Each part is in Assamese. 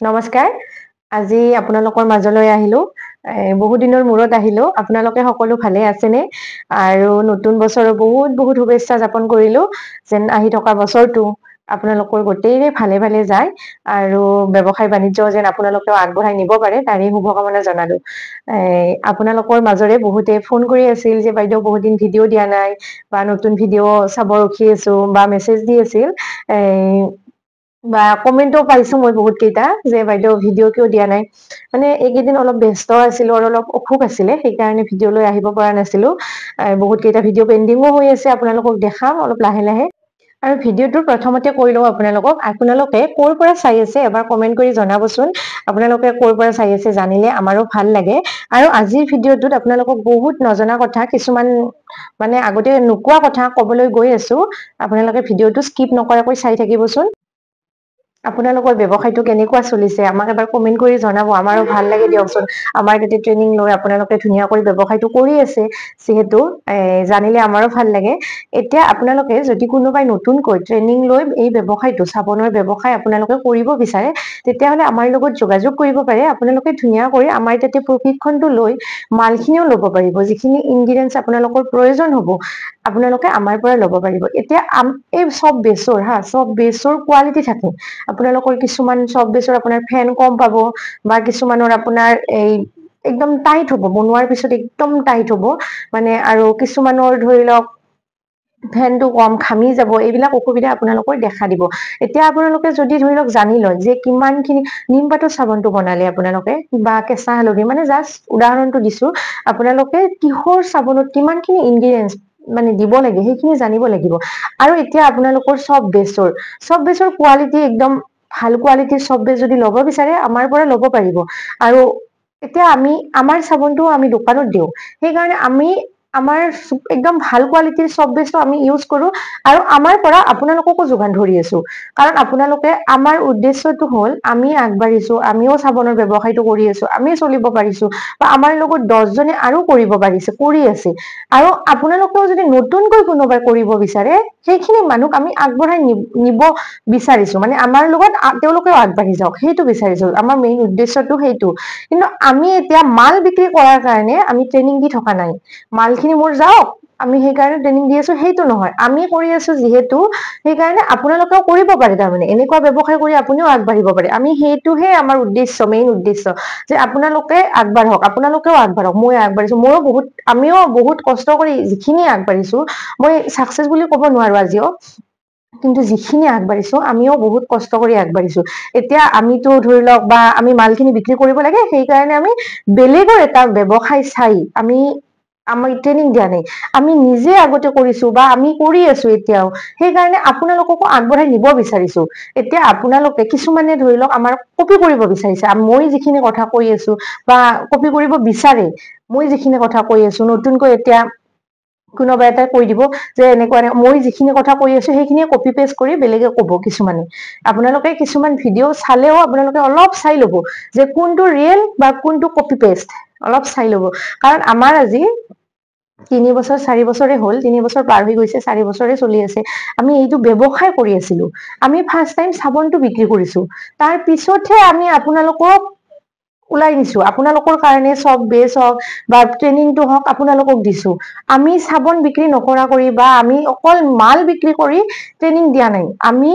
নমস্কাৰ। আজি আপোনালোকৰ মাজলৈ আহিলো। বহু দিনৰ মূৰত আহিলো। আপোনালোকে সকলো ভালে আছেনে? আৰু নতুন বছৰৰ বহুত বহুত শুভেচ্ছা জ্ঞাপন কৰিলো। যেন আহি থকা বছৰটো আপোনালোকৰ গোটেইৰে ভালে ভালে যায় আৰু ব্যৱসায় বাণিজ্য যেন আপোনালোকেও আগবঢ়াই নিব পাৰে তাৰে শুভকামনা জনালো। আপোনালোকৰ মাজৰে বহুতে ফোন কৰি আছিল যে বাইদেউ বহুত দিন ভিডিঅ' দিয়া নাই বা নতুন ভিডিঅ' চাব ৰখি আছো বা মেছেজ দি আছিল। বা কমেন্টো পাইছো মই বহুত কেইটা যে বাইদেউ ভিডিঅ' কিয় দিয়া নাই। মানে এইকেইদিন অলপ ব্যস্ত আছিলো আৰু অলপ অসুখ আছিলে, সেইকাৰণে ভিডিঅ' লৈ আহিব পৰা নাছিলো। বহুত কেইটা ভিডিঅ' পেণ্ডিঙো হৈ আছে, আপোনালোকক দেখাম অলপ লাহে লাহে। আৰু ভিডিঅ'টো প্ৰথমতে কৈ লওঁ আপোনালোকে ক'ৰ পৰা চাই আছে এবাৰ কমেন্ট কৰি জনাবচোন। আপোনালোকে ক'ৰ পৰা চাই আছে জানিলে আমাৰো ভাল লাগে। আৰু আজিৰ ভিডিঅ'টোত আপোনালোকক বহুত নজনা কথা কিছুমান মানে আগতে নোকোৱা কথা কবলৈ গৈ আছো। আপোনালোকে ভিডিঅ'টো স্কিপ নকৰাকৈ চাই থাকিবচোন। আপোনালোকৰ ব্যৱসায়টো কেনেকুৱা চলিছে আমাক এবাৰ কমেন্ট কৰি জনাব, আমাৰো ভাল লাগে দিয়কচোন। আমাৰ তাতে ট্ৰেইনিং লৈ আপোনালোকে ধুনীয়াকৈ ব্যৱসায়টো কৰি আছে যিহেতু জানিলে আমাৰো ভাল লাগে। এতিয়া আপোনালোকে যদি কোনোবাই নতুনকৈ ট্ৰেইনিং লৈ এই ব্যৱসায়টো চাবোনৰ ব্যৱসায় আপোনালোকে কৰিব বিচাৰে, তেতিয়াহলে আমাৰ লগত যোগাযোগ কৰিব পাৰে। আপোনালোকে ধুনীয়াকৈ আমাৰ তাতে প্ৰশিক্ষণটো লৈ মালখিনিও ল'ব পাৰিব। যিখিনি ইনগ্ৰিডিয়েন্টছ আপোনালোকৰ প্ৰয়োজন হ'ব আপোনালোকে আমাৰ পৰা ল'ব পাৰিব। এতিয়া এই চব বেচৰ কোৱালিটি থাকে। আপোনালোকৰ কিছুমান চব বেচৰ আপোনাৰ ফেন কম পাব বা কিছুমানৰ আপোনাৰ এই একদম টাইট হ'ব, বনোৱাৰ পিছত একদম টাইট হ'ব মানে। আৰু কিছুমানৰ ধৰি লওক ফেনটো কম ঘামি যাব, এইবিলাক অসুবিধা আপোনালোকৰ দেখা দিব। এতিয়া আপোনালোকে যদি ধৰি লওক জানি লয় যে কিমান খিনি নিমপাতৰ চাবোনটো বনালে আপোনালোকে বা কেঁচা হালধি মানে জাষ্ট উদাহৰণটো দিছো, আপোনালোকে কিহৰ চাবোনত কিমান খিনি ইনগ্ৰিডিয়েন্টছ মানে দিব লাগে সেইখিনি জানিব লাগিব। আৰু এতিয়া আপোনালোকৰ চব বেচৰ কোৱালিটি একদম ভাল কোৱালিটিৰ চব বেচ যদি ল'ব বিচাৰে আমাৰ পৰা ল'ব পাৰিব। আৰু এতিয়া আমাৰ চাবোনটো আমি দোকানত দিওঁ, সেইকাৰণে আমাৰ একদম ভাল কোৱালিটিৰ চব বেচটো আমি ইউজ কৰো আৰু আমাৰ পৰা আপোনালোককো যোগান ধৰি আছো। কাৰণ আপোনালোকে আমাৰ উদ্দেশ্যটো হ'ল আমি আগবাঢ়িছো, আমিও চাবোনৰ ব্যৱসায়টো কৰি আছো, আমি চলিব পাৰিছো বা আমাৰ লগত 10 জনে আৰু কৰি আছে। আৰু আপোনালোকেও যদি নতুনকৈ কোনোবাই কৰিব বিচাৰে সেইখিনি মানুহক আমি আগবঢ়াই নিব বিচাৰিছো। মানে আমাৰ লগত তেওঁলোকেও আগবাঢ়ি যাওক সেইটো বিচাৰিছো। আমাৰ মেইন উদ্দেশ্যটো সেইটো। কিন্তু আমি এতিয়া মাল বিক্ৰী কৰাৰ কাৰণে আমি ট্ৰেইনিং দি থকা নাই। মালখিনি মোৰ যাওক আমি সেইকাৰণে ট্ৰেইনিং দি আছো সেইটো নহয়। আমি কৰি আছো যিহেতু সেইকাৰণে আপোনালোকেও কৰিব পাৰে। তাৰমানে এনেকুৱা ব্যৱসায় কৰি আপুনিও আগবাঢ়িব পাৰে। আমি সেইটোহে আমাৰ মেইন উদ্দেশ্য যে আপোনালোকে আগবাঢ়ক, আপোনালোকেও আগবাঢ়ক। মই আগবাঢ়িছো, আমিও বহুত কষ্ট কৰি যিখিনি আগবাঢ়িছো, মই চাকচেছ বুলি ক'ব নোৱাৰো আজিও, কিন্তু যিখিনি আগবাঢ়িছো আমিও বহুত কষ্ট কৰি আগবাঢ়িছো। এতিয়া আমিতো ধৰি লওক বা আমি মালখিনি বিক্ৰী কৰিব লাগে, সেইকাৰণে আমি বেলেগৰ এটা ব্যৱসায় চাই আমি ট্ৰেইনিং দিয়া নাই। আমি নিজে আগতে কৰিছো বা আমি কৰি আছো এতিয়াও, সেইকাৰণে আপোনালোককো আগবঢ়াই নিব বিচাৰিছো। এতিয়া আপোনালোকে কিছুমানে ধৰি লওক আমাৰ কপি কৰিব বিচাৰিছে, মই যিখিনি কথা কৈ আছো বা কপি কৰিব বিচাৰে মই যিখিনি কথা কৈ আছো। নতুনকৈ এতিয়া কোনোবা এটা কৈ দিব যে এনেকুৱা মই যিখিনি কথা কৈ আছো সেইখিনিয়ে কপি পেষ্ট কৰি বেলেগে কব। কিছুমানে আপোনালোকে কিছুমান ভিডিঅ' চালেও আপোনালোকে অলপ চাই ল'ব যে কোনটো ৰিয়েল বা কোনটো কপি পেষ্ট, অলপ চাই ল'ব। কাৰণ আমাৰ আজি 3 বছৰ 4 বছৰে হ'ল, 3 বছৰ পাৰ হৈ গৈছে, 4 বছৰে চলি আছে। আমি এইটো ব্যৱসায় কৰি আছিলো। আমি ফাৰ্ষ্ট টাইম চাবোনটো বিক্ৰী কৰিছো, তাৰ পিছতহে আমি আপোনালোকক ওলাই নিছো। আপোনালোকৰ কাৰণে চব বেচ হওক বা ট্ৰেইনিংটো হওক আপোনালোকক দিছো। আমি চাবোন বিক্ৰী নকৰা কৰি বা আমি অকল মাল বিক্ৰী কৰি ট্ৰেইনিং দিয়া নাই। আমি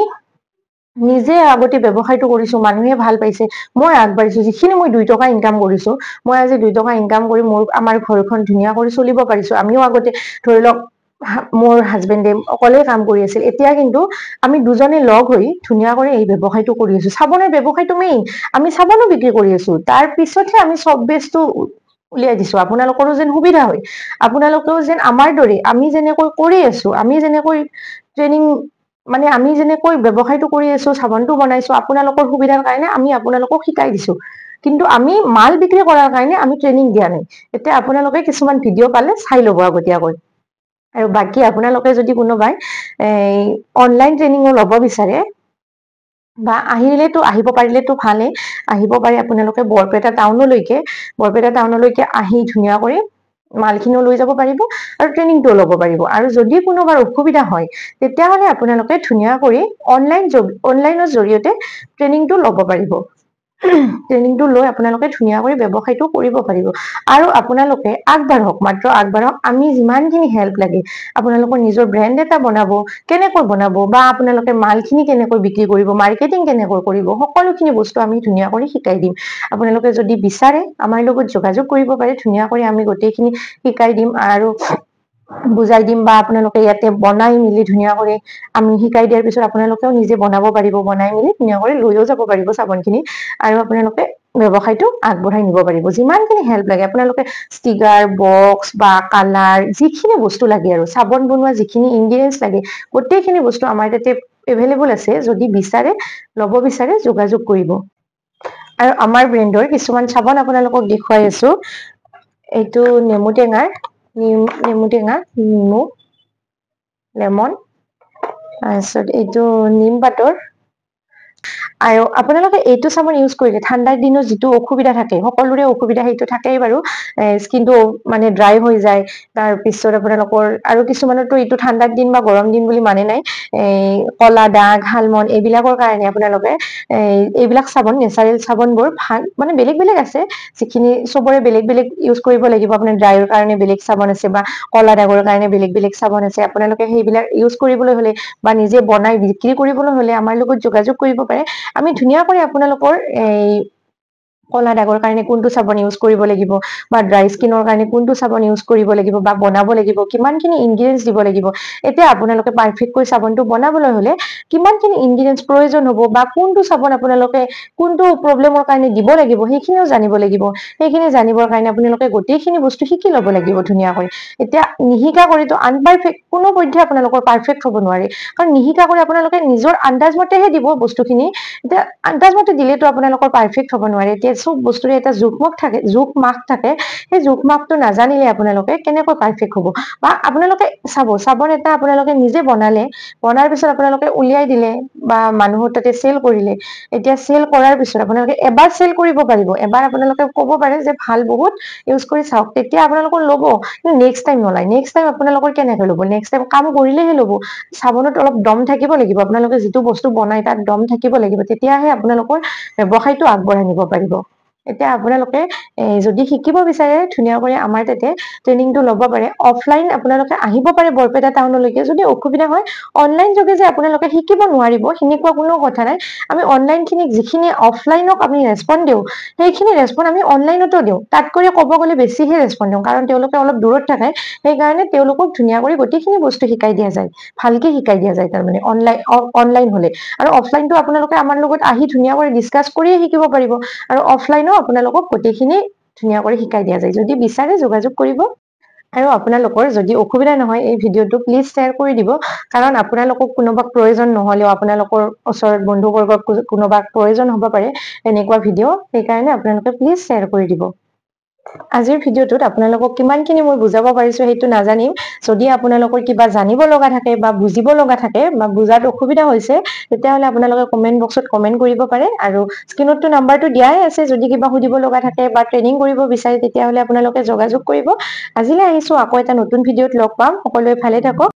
নিজে আগতে ব্যৱসায়টো কৰিছো, মানুহে ভাল পাইছে, মই আগবাঢ়িছো। যিখিনি মই 2 টকা ইনকাম কৰিছো, মই আজি 2 টকা ইনকাম কৰি আমাৰ ঘৰখন ধুনীয়া কৰি চলিব পাৰিছো। আমিও আগতে ধৰি লওক মোৰ হাজবেণ্ডে অকলে কাম কৰি আছিল, এতিয়া কিন্তু আমি দুজনে লগ হৈ ধুনীয়াকৈ এই ব্যৱসায়টো কৰি আছো। চাবোনৰ ব্যৱসায়টো মেইন, আমি চাবোনো বিক্ৰী কৰি আছো। তাৰ পিছতহে আমি চব বেচটো উলিয়াই দিছো, আপোনালোকৰো যেন সুবিধা হয়। আপোনালোকেও যেন আমাৰ দৰে আমি যেনেকৈ কৰি আছো, আমি যেনেকৈ ট্ৰেইনিং মানে আমি যেনেকৈ ব্যৱসায়টো কৰি আছো, চাবোনটো বনাইছো, আপোনালোকৰ সুবিধাৰ কাৰণে আমি আপোনালোকক শিকাই দিছো। কিন্তু আমি মাল বিক্ৰী কৰাৰ কাৰণে আমি ট্ৰেইনিং দিয়া নাই। এতিয়া আপোনালোকে কিছুমান ভিডিঅ' পালে চাই ল'ব আগতীয়াকৈ। আৰু বাকী আপোনালোকে যদি কোনোবাই অনলাইন ট্ৰেইনিঙো ল'ব বিচাৰে বা আহিব পাৰিলেতো ভালেই, আহিব পাৰে আপোনালোকে বৰপেটা টাউনলৈকে আহি ধুনীয়া কৰি মালখিনিও লৈ যাব পাৰিব আৰু ট্ৰেইনিংটোও ল'ব পাৰিব। আৰু যদি কোনোবাৰ অসুবিধা হয় তেতিয়াহ'লে আপোনালোকে ধুনীয়া কৰি অনলাইনৰ জৰিয়তে ট্ৰেইনিংটো ল'ব পাৰিব। ট্ৰেইনিংটো লৈ আপোনালোকে ধুনীয়াকৈ ব্যৱসায়টো কৰিব পাৰিব আৰু আপোনালোকে আগবাঢ়ক, মাত্ৰ আগবাঢ়ক। আমি যিমানখিনি হেল্প লাগে, আপোনালোকৰ নিজৰ ব্ৰেণ্ড এটা বনাব, কেনেকৈ বনাব বা আপোনালোকে মালখিনি কেনেকৈ বিক্ৰী কৰিব, মাৰ্কেটিং কেনেকৈ কৰিব, সকলোখিনি বস্তু আমি ধুনীয়া কৰি শিকাই দিম। আপোনালোকে যদি বিচাৰে আমাৰ লগত যোগাযোগ কৰিব পাৰে, ধুনীয়া কৰি আমি গোটেইখিনি শিকাই দিম আৰু বুজাই দিম, বা আপোনালোকে ইয়াতে বনাই মিলি ধুনীয়া কৰি আমি শিকাই দিয়াৰ পিছত আপোনালোকেও নিজে বনাব পাৰিব, বনাই মিলি ধুনীয়া কৰি লৈও যাব পাৰিব চাবোনখিনি আৰু আপোনালোকে ব্যৱসায়টো আগবঢ়াই নিব পাৰিব। যিমানখিনি হেল্প লাগে আপোনালোকে ষ্টিকাৰ, বক্স বা কালাৰ, যিখিনি বস্তু লাগে আৰু চাবোন বনোৱা যিখিনি ইনগ্ৰিডিয়েণ্টছ লাগে গোটেইখিনি বস্তু আমাৰ তাতে এভেইলেবল আছে। যদি বিচাৰে, ল'ব বিচাৰে, যোগাযোগ কৰিব। আৰু আমাৰ ব্ৰেণ্ডৰ কিছুমান চাবোন আপোনালোকক দেখুৱাই আছো। এইটো নেমু টেঙাৰ, নেমু লেমন, তাৰপিছত এইটো নিম পাতৰ। আৰু আপোনালোকে এইটো চাবোন ইউজ কৰিলে ঠাণ্ডাৰ দিনত যিটো অসুবিধা থাকে, সকলোৰে অসুবিধা সেইটো থাকেই বাৰু, স্কিনটো মানে ড্ৰাই হৈ যায়। তাৰপিছত আপোনালোকৰ আৰু কিছুমানৰতো এইটো ঠাণ্ডাৰ দিন বা গৰম দিন বুলি মানে নাই, কলা দাগ, শালমন এইবিলাকৰ কাৰণে আপোনালোকে এইবিলাক চাবোন, নেচাৰেল চাবোনবোৰ ভাল, মানে বেলেগ বেলেগ আছে, যিখিনি চবৰে বেলেগ বেলেগ ইউজ কৰিব লাগিব। আপোনাৰ ড্ৰাইৰ কাৰণে বেলেগ চাবোন আছে বা কলা দাগৰ কাৰণে বেলেগ বেলেগ চাবোন আছে। আপোনালোকে সেইবিলাক ইউজ কৰিবলৈ হলে বা নিজে বনাই বিক্ৰী কৰিবলৈ হলে আমাৰ লগত যোগাযোগ কৰিব পাৰে। আমি ধুনীয়াকৈ আপোনালোকৰ কলা দাগৰ কাৰণে কোনটো চাবোন ইউজ কৰিব লাগিব বা ড্ৰাই স্কিনৰ কাৰণে কোনটো চাবোন ইউজ কৰিব লাগিব বা বনাব লাগিব, কিমানখিনি ইনগ্ৰিডিয়েণ্টছ দিব লাগিব, এতিয়া আপোনালোকে পাৰফেক্টকৈ চাবোনটো বনাবলৈ হলে কিমানখিনি ইনগ্ৰিডিয়েণ্টছ প্ৰয়োজন হ'ব বা কোনটো চাবোন আপোনালোকে কোনটো প্ৰব্লেমৰ কাৰণে দিব লাগিব সেইখিনিও জানিব লাগিব। সেইখিনি জানিবৰ কাৰণে আপোনালোকে গোটেইখিনি বস্তু শিকি ল'ব লাগিব ধুনীয়াকৈ। এতিয়া নিশিকা কৰিতো আনপাৰফেক্ট, কোনো পধ্যে আপোনালোকৰ পাৰফেক্ট হ'ব নোৱাৰে, কাৰণ নিশিকা কৰি আপোনালোকে নিজৰ আন্দাজ মতেহে দিব বস্তুখিনি। এতিয়া আন্দাজ মতে দিলেতো আপোনালোকৰ পাৰফেক্ট হ'ব নোৱাৰে। এতিয়া চব বস্তুৰে এটা জোখ থাকে, জোখ মাখ থাকে। সেই জোখ মাখটো নাজানিলে আপোনালোকে কেনেকৈ পাৰফেক্ট হ'ব। বা আপোনালোকে চাব, চাবোন এটা আপোনালোকে নিজে বনালে, বনাৰ পিছত আপোনালোকে উলিয়াই দিলে বা মানুহৰ তাতে চেল কৰিলে। এতিয়া চেল কৰাৰ পিছত আপোনালোকে এবাৰ চেল কৰিব পাৰিব, এবাৰ আপোনালোকে ক'ব পাৰে যে ভাল, বহুত ইউজ কৰি চাওক, তেতিয়া আপোনালোকৰ ল'ব। কিন্তু নেক্সট টাইম নলয়। নেক্সট টাইম আপোনালোকৰ কেনেকৈ ল'ব, নেক্সট টাইম কাম কৰিলেহে ল'ব। চাবোনত অলপ দম থাকিব লাগিব, আপোনালোকে যিটো বস্তু বনাই তাত দম থাকিব লাগিব, তেতিয়াহে আপোনালোকৰ ব্যৱসায়টো আগবঢ়াই নিব পাৰিব। এতিয়া আপোনালোকে যদি শিকিব বিচাৰে ধুনীয়াকৈ আমাৰ তাতে ট্ৰেইনিংটো ল'ব পাৰে। অফলাইন আপোনালোকে আহিব পাৰে বৰপেটা টাউনলৈকে, যদি অসুবিধা হয় অনলাইন যোগে যে আপোনালোকে শিকিব নোৱাৰিব সেনেকুৱা কোনো কথা নাই। আমি অনলাইন খিনিক, যিখিনি অফলাইনক আমি ৰেছপন্দ দিওঁ, সেইখিনি ৰেছপন্দ আমি অনলাইনতো দিওঁ। তাতকৈ ক'ব গ'লে বেছিহে ৰেছপন্দ দিওঁ, কাৰণ তেওঁলোকে অলপ দূৰত থাকে। সেইকাৰণে তেওঁলোকক ধুনীয়া কৰি গোটেইখিনি বস্তু শিকাই দিয়া যায়, ভালকে শিকাই দিয়া যায় তাৰমানে অনলাইন হলে। আৰু অফলাইনটো আপোনালোকে আমাৰ লগত আহি ধুনীয়াকৈ ডিছকাছ কৰিয়ে শিকিব পাৰিব। আৰু অফলাইনো আপোনালোকক গোটেইখিনি ধুনীয়া কৰি শিকাই দিয়া যায়। যদি বিচাৰে যোগাযোগ কৰিব। আৰু আপোনালোকৰ যদি অসুবিধা নহয় এই ভিডিঅ'টো প্লিজ শ্বেয়াৰ কৰি দিব, কাৰণ আপোনালোকক কোনোবাক প্ৰয়োজন নহলেও আপোনালোকৰ ওচৰত বন্ধুবৰ্গক কোনোবাক প্ৰয়োজন হ'ব পাৰে এনেকুৱা ভিডিঅ', সেইকাৰণে আপোনালোকে প্লিজ শ্বেয়াৰ কৰি দিব। আজিৰ ভিডিঅ'টোত আপোনালোকক কিমানখিনি মই বুজাব পাৰিছো সেইটো নাজানিম। যদি আপোনালোকৰ কিবা জানিব লগা থাকে বা বুজিব লগা থাকে বা বুজাত অসুবিধা হৈছে, তেতিয়াহলে আপোনালোকে কমেন্ট বক্সত কমেন্ট কৰিব পাৰে। আৰু স্ক্ৰীনতটো নাম্বাৰটো দিয়াই আছে, যদি কিবা সুধিব লগা থাকে বা ট্ৰেইনিং কৰিব বিচাৰে তেতিয়াহলে আপোনালোকে যোগাযোগ কৰিব। আজিলৈ আহিছো, আকৌ এটা নতুন ভিডিঅ'ত লগ পাম। সকলোৱে ভালে থাকক।